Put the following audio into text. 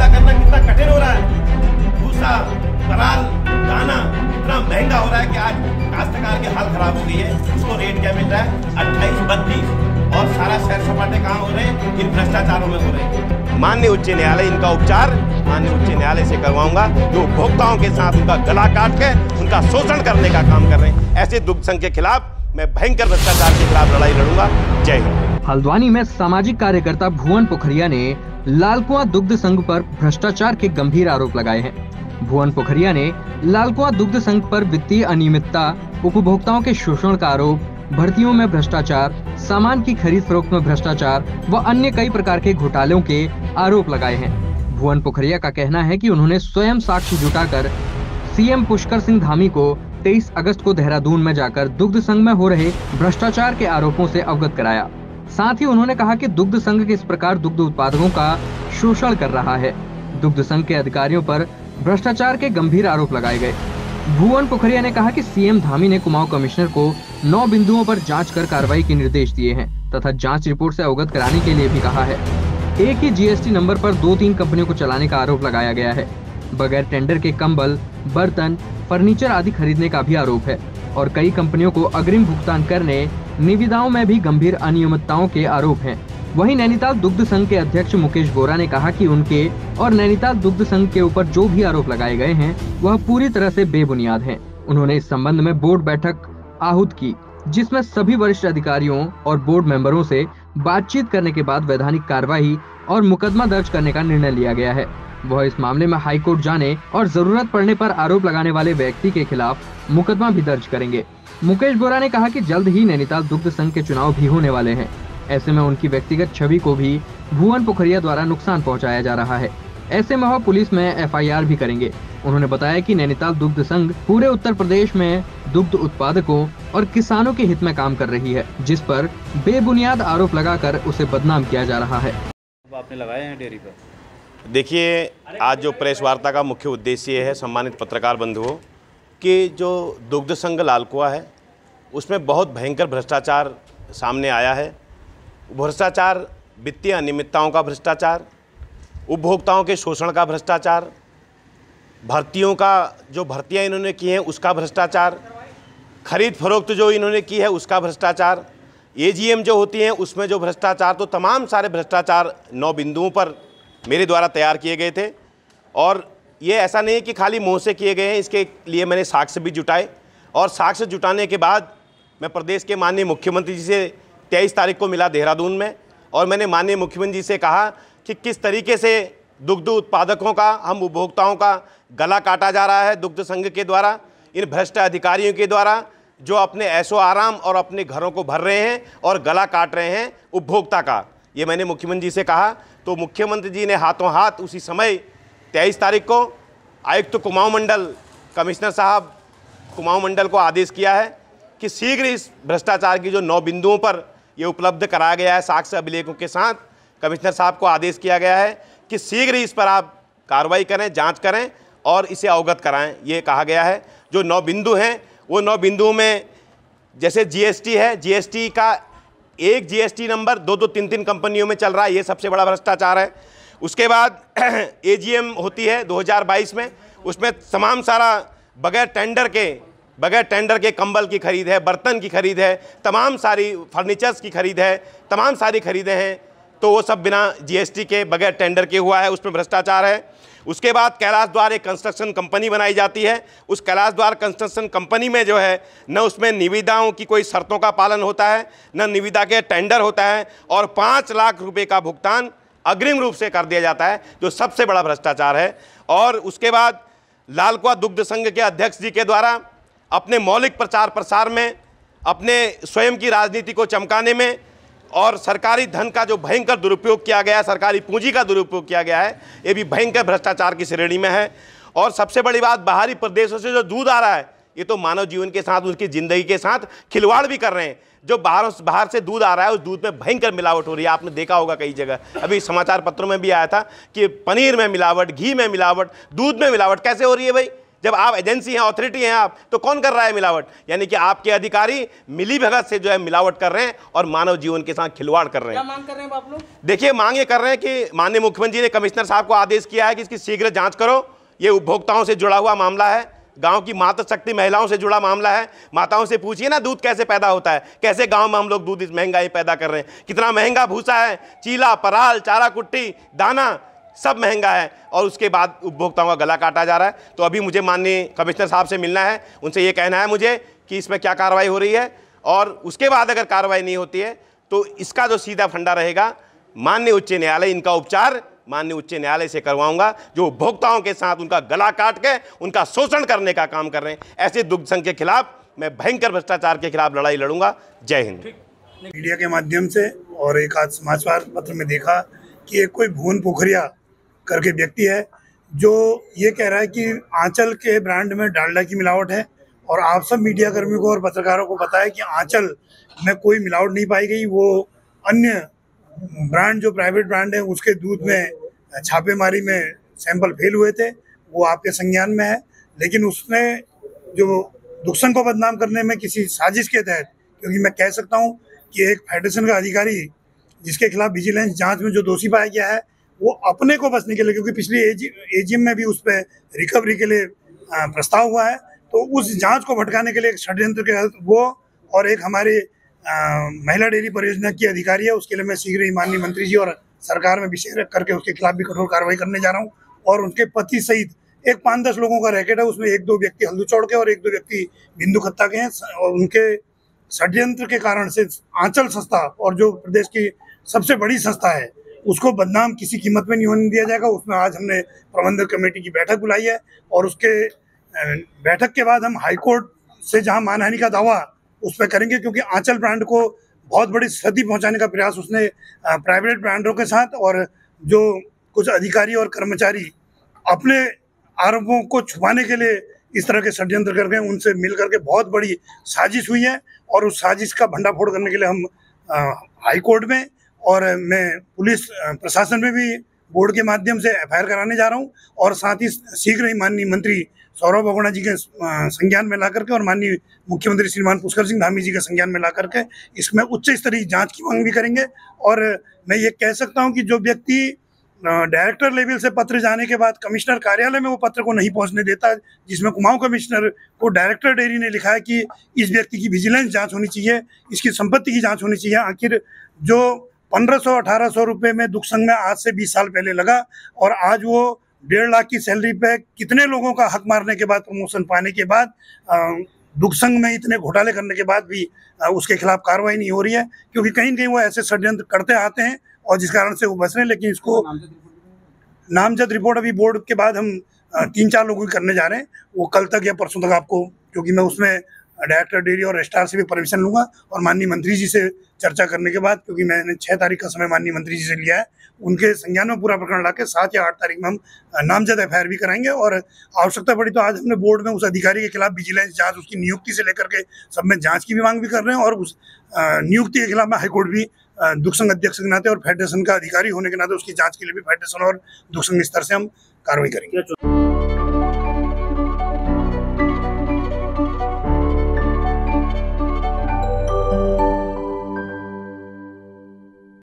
पैदा करना कितना कठिन हो रहा है। भूसा, पराल, दाना इतना महंगा हो रहा है कि आज काश्तकार की हाल खराब हो गई है। उसको रेट क्या मिल रहा है? 28-32। और सारा सैर सपाटे कहाँ हो रहे हैं? इन भ्रष्टाचारों में हो रहे हैं। माननीय उच्च न्यायालय इनका उपचार माननीय उच्च न्यायालय से करवाऊंगा, जो उपभोक्ताओं के साथ उनका गला काट के उनका शोषण करने का काम कर रहे हैं। ऐसे दुग्ध संघ के खिलाफ मैं भयंकर भ्रष्टाचार के खिलाफ लड़ाई लड़ूंगा। जय हिंद। हल्द्वानी में सामाजिक कार्यकर्ता भुवन पोखरिया ने लालकुआं दुग्ध संघ पर भ्रष्टाचार के गंभीर आरोप लगाए हैं। भुवन पोखरिया ने लालकुआं दुग्ध संघ पर वित्तीय अनियमितता, उपभोक्ताओं के शोषण का आरोप, भर्तियों में भ्रष्टाचार, सामान की खरीद फरोख्त में भ्रष्टाचार व अन्य कई प्रकार के घोटालों के आरोप लगाए हैं। भुवन पोखरिया का कहना है कि उन्होंने स्वयं साक्ष्य जुटाकर सीएम पुष्कर सिंह धामी को 23 अगस्त को देहरादून में जाकर दुग्ध संघ में हो रहे भ्रष्टाचार के आरोपों से अवगत कराया। साथ ही उन्होंने कहा कि दुग्ध संघ किस प्रकार दुग्ध उत्पादकों का शोषण कर रहा है। दुग्ध संघ के अधिकारियों पर भ्रष्टाचार के गंभीर आरोप लगाए गए। भुवन पोखरिया ने कहा कि सीएम धामी ने कुमाऊं कमिश्नर को 9 बिंदुओं पर जांच कर कार्रवाई के निर्देश दिए हैं तथा जांच रिपोर्ट से अवगत कराने के लिए भी कहा है। एक ही जीएसटी नंबर पर 2-3 कंपनियों को चलाने का आरोप लगाया गया है। बगैर टेंडर के कंबल, बर्तन, फर्नीचर आदि खरीदने का भी आरोप है और कई कंपनियों को अग्रिम भुगतान करने, निविदाओं में भी गंभीर अनियमितताओं के आरोप हैं। वहीं नैनीताल दुग्ध संघ के अध्यक्ष मुकेश गोरा ने कहा कि उनके और नैनीताल दुग्ध संघ के ऊपर जो भी आरोप लगाए गए हैं वह पूरी तरह से बेबुनियाद हैं। उन्होंने इस संबंध में बोर्ड बैठक आहूत की, जिसमें सभी वरिष्ठ अधिकारियों और बोर्ड मेंबरों से बातचीत करने के बाद वैधानिक कार्रवाई और मुकदमा दर्ज करने का निर्णय लिया गया है। वह इस मामले में हाईकोर्ट जाने और जरूरत पड़ने पर आरोप लगाने वाले व्यक्ति के खिलाफ मुकदमा भी दर्ज करेंगे। मुकेश गोरा ने कहा कि जल्द ही नैनीताल दुग्ध संघ के चुनाव भी होने वाले हैं। ऐसे में उनकी व्यक्तिगत छवि को भी भुवन पोखरिया द्वारा नुकसान पहुंचाया जा रहा है। ऐसे में वह पुलिस में एफआईआर भी करेंगे। उन्होंने बताया कि नैनीताल दुग्ध संघ पूरे उत्तर प्रदेश में दुग्ध उत्पादकों और किसानों के हित में काम कर रही है, जिस पर बेबुनियाद आरोप लगाकर उसे बदनाम किया जा रहा है। आपने लगाए हैं डेयरी पर? देखिए, आज जो प्रेस वार्ता का मुख्य उद्देश्य ये है, सम्मानित पत्रकार बंधुओं, कि जो दुग्ध संघ लालकुआं है उसमें बहुत भयंकर भ्रष्टाचार सामने आया है। भ्रष्टाचार, वित्तीय अनियमितताओं का भ्रष्टाचार, उपभोक्ताओं के शोषण का भ्रष्टाचार, भर्तियों का जो भर्तियां इन्होंने की हैं उसका भ्रष्टाचार, खरीद फरोख्त जो इन्होंने की है उसका भ्रष्टाचार, एजीएम जो होती हैं उसमें जो भ्रष्टाचार, तो तमाम सारे भ्रष्टाचार 9 बिंदुओं पर मेरे द्वारा तैयार किए गए थे। और ये ऐसा नहीं है कि खाली मुँह से किए गए हैं, इसके लिए मैंने साक्ष्य भी जुटाए और साक्ष्य जुटाने के बाद मैं प्रदेश के माननीय मुख्यमंत्री जी से 23 तारीख को मिला देहरादून में और मैंने माननीय मुख्यमंत्री जी से कहा कि किस तरीके से दुग्ध उत्पादकों का, हम उपभोक्ताओं का गला काटा जा रहा है दुग्ध संघ के द्वारा, इन भ्रष्ट अधिकारियों के द्वारा, जो अपने ऐशो आराम और अपने घरों को भर रहे हैं और गला काट रहे हैं उपभोक्ता का। ये मैंने मुख्यमंत्री जी से कहा, तो मुख्यमंत्री जी ने हाथों हाथ उसी समय 23 तारीख को आयुक्त कुमाऊं मंडल, कमिश्नर साहब कुमाऊं मंडल को आदेश किया है कि शीघ्र इस भ्रष्टाचार की जो 9 बिंदुओं पर ये उपलब्ध कराया गया है साक्ष्य अभिलेखों के साथ, कमिश्नर साहब को आदेश किया गया है कि शीघ्र इस पर आप कार्रवाई करें, जांच करें और इसे अवगत कराएं। ये कहा गया है। जो 9 बिंदु हैं वो 9 बिंदुओं में जैसे जीएसटी है, जीएसटी का एक जीएसटी नंबर 2-2, 3-3 कंपनियों में चल रहा है, ये सबसे बड़ा भ्रष्टाचार है। उसके बाद एजीएम होती है 2022 में, उसमें तमाम सारा बगैर टेंडर के कंबल की खरीद है, बर्तन की खरीद है, तमाम सारी फर्नीचर्स की खरीद है, तमाम सारी खरीदें हैं, तो वो सब बिना जीएसटी के बगैर टेंडर के हुआ है, उसमें भ्रष्टाचार है। उसके बाद कैलाश द्वार एक कंस्ट्रक्शन कंपनी बनाई जाती है, उस कैलाश द्वार कंस्ट्रक्शन कंपनी में जो है न उसमें निविदाओं की कोई शर्तों का पालन होता है, न निविदा के टेंडर होता है और 5 लाख रुपए का भुगतान अग्रिम रूप से कर दिया जाता है, जो सबसे बड़ा भ्रष्टाचार है। और उसके बाद लालकुआं दुग्ध संघ के अध्यक्ष जी के द्वारा अपने मौलिक प्रचार प्रसार में, अपने स्वयं की राजनीति को चमकाने में और सरकारी धन का जो भयंकर दुरुपयोग किया गया है, सरकारी पूंजी का दुरुपयोग किया गया है, ये भी भयंकर भ्रष्टाचार की श्रेणी में है। और सबसे बड़ी बात, बाहरी प्रदेशों से जो दूध आ रहा है, ये तो मानव जीवन के साथ, उसकी ज़िंदगी के साथ खिलवाड़ भी कर रहे हैं। जो बाहर से दूध आ रहा है, उस दूध में भयंकर मिलावट हो रही है। आपने देखा होगा कई जगह, अभी समाचार पत्रों में भी आया था कि पनीर में मिलावट, घी में मिलावट, दूध में मिलावट कैसे हो रही है भाई? जब आप एजेंसी हैं, ऑथोरिटी हैं आप, तो कौन कर रहा है मिलावट? यानी कि आपके अधिकारी मिलीभगत से जो है मिलावट कर रहे हैं और मानव जीवन के साथ खिलवाड़ कर रहे हैं। क्या मांग कर रहे हैं आप लोग? देखिए, मांग ये कर रहे हैं कि माननीय मुख्यमंत्री ने कमिश्नर साहब को आदेश किया है कि इसकी शीघ्र जांच करो। ये उपभोक्ताओं से जुड़ा हुआ मामला है, गांव की मातृ शक्ति महिलाओं से जुड़ा मामला है। माताओं से पूछिए ना दूध कैसे पैदा होता है, कैसे गांव में हम लोग दूध इस महंगाई पैदा कर रहे हैं, कितना महंगा भूसा है, चीला, पराल, चारा कुट्टी, दाना सब महंगा है, और उसके बाद उपभोक्ताओं का गला काटा जा रहा है। तो अभी मुझे माननीय कमिश्नर साहब से मिलना है, उनसे ये कहना है मुझे कि इसमें क्या कार्रवाई हो रही है, और उसके बाद अगर कार्रवाई नहीं होती है तो इसका जो सीधा फंडा रहेगा, माननीय उच्च न्यायालय, इनका उपचार माननीय उच्च न्यायालय से करवाऊंगा, जो उपभोक्ताओं के साथ उनका गला काट के उनका शोषण करने का काम कर रहे हैं। ऐसे दुग्ध संघ के खिलाफ मैं भयंकर भ्रष्टाचार के खिलाफ लड़ाई लड़ूंगा। जय हिंद। मीडिया के माध्यम से और एक आज समाचार पत्र में देखा कि एक कोई भुवन पोखरिया करके व्यक्ति है जो ये कह रहा है कि आंचल के ब्रांड में डालडा की मिलावट है, और आप सब मीडिया कर्मियों को और पत्रकारों को पता है कि आंचल में कोई मिलावट नहीं पाई गई। वो अन्य ब्रांड जो प्राइवेट ब्रांड है उसके दूध में छापेमारी में सैंपल फेल हुए थे, वो आपके संज्ञान में है। लेकिन उसने जो दुग्ध संघ को बदनाम करने में किसी साजिश के तहत, क्योंकि मैं कह सकता हूँ कि एक फेडरेशन का अधिकारी जिसके खिलाफ विजिलेंस जांच में जो दोषी पाया गया है, वो अपने को बचने के लिए, क्योंकि पिछली एजीएम में भी उस पर रिकवरी के लिए प्रस्ताव हुआ है, तो उस जांच को भटकाने के लिए एक षड्यंत्र के तहत वो और एक हमारे महिला डेयरी परियोजना की अधिकारी है, उसके लिए मैं शीघ्र ही माननीय मंत्री जी और सरकार में विषय करके उसके खिलाफ भी कठोर कार्रवाई करने जा रहा हूँ। और उनके पति सहित एक 5-10 लोगों का रैकेट है, उसमें 1-2 व्यक्ति हल्दू चौड़ के और 1-2 व्यक्ति बिंदु खत्ता के हैं, और उनके षड्यंत्र के कारण से आंचल संस्था और जो प्रदेश की सबसे बड़ी संस्था है उसको बदनाम किसी कीमत में नहीं होने दिया जाएगा। उसमें आज हमने प्रबंधक कमेटी की बैठक बुलाई है, और उसके बैठक के बाद हम हाईकोर्ट से जहां मानहानि का दावा उस पर करेंगे, क्योंकि आंचल ब्रांड को बहुत बड़ी क्षति पहुंचाने का प्रयास उसने प्राइवेट ब्रांडों के साथ, और जो कुछ अधिकारी और कर्मचारी अपने आरोपों को छुपाने के लिए इस तरह के षड्यंत्र करके उनसे मिल करके बहुत बड़ी साजिश हुई है, और उस साजिश का भंडाफोड़ करने के लिए हम हाईकोर्ट में और मैं पुलिस प्रशासन में भी बोर्ड के माध्यम से एफआईआर कराने जा रहा हूं, और साथ ही शीघ्र ही माननीय मंत्री सौरभ बहुगुणा जी के संज्ञान में ला करके और माननीय मुख्यमंत्री श्रीमान पुष्कर सिंह धामी जी के संज्ञान में ला करके इसमें उच्च स्तरीय जांच की मांग भी करेंगे। और मैं ये कह सकता हूं कि जो व्यक्ति डायरेक्टर लेवल से पत्र जाने के बाद कमिश्नर कार्यालय में वो पत्र को नहीं पहुंचने देता, जिसमें कुमाऊं कमिश्नर को डायरेक्टर डेयरी ने लिखा है कि इस व्यक्ति की विजिलेंस जांच होनी चाहिए, इसकी संपत्ति की जांच होनी चाहिए। आखिर जो 1500-1800 रुपये में दुग्ध संघ में आज से 20 साल पहले लगा, और आज वो 1.5 लाख की सैलरी पे कितने लोगों का हक मारने के बाद, प्रमोशन पाने के बाद, दुग्ध संघ में इतने घोटाले करने के बाद भी उसके खिलाफ कार्रवाई नहीं हो रही है, क्योंकि कहीं न कहीं वो ऐसे षड्यंत्र करते आते हैं और जिस कारण से वो बच रहे हैं। लेकिन इसको नामजद रिपोर्ट अभी बोर्ड के बाद हम 3-4 लोगों की करने जा रहे हैं, वो कल तक या परसों तक आपको, क्योंकि मैं उसमें डायरेक्टर डेयरी और रजिस्ट्रार से भी परमिशन लूंगा, और माननीय मंत्री जी से चर्चा करने के बाद, क्योंकि मैंने 6 तारीख का समय माननीय मंत्री जी से लिया है, उनके संज्ञान में पूरा प्रकरण लाके 7 या 8 तारीख में हम नामजद एफआईआर भी कराएंगे। और आवश्यकता पड़ी तो आज हमने बोर्ड में उस अधिकारी के खिलाफ विजिलेंस जांच, उसकी नियुक्ति से लेकर के सब में जांच की भी मांग भी कर रहे हैं, और उस नियुक्ति के खिलाफ में हाईकोर्ट भी दुग्ध संघ अध्यक्ष के नाते और फेडरेशन का अधिकारी होने के नाते उसकी जांच के लिए भी फेडरेशन और दुग्ध संघ स्तर से हम कार्रवाई करेंगे।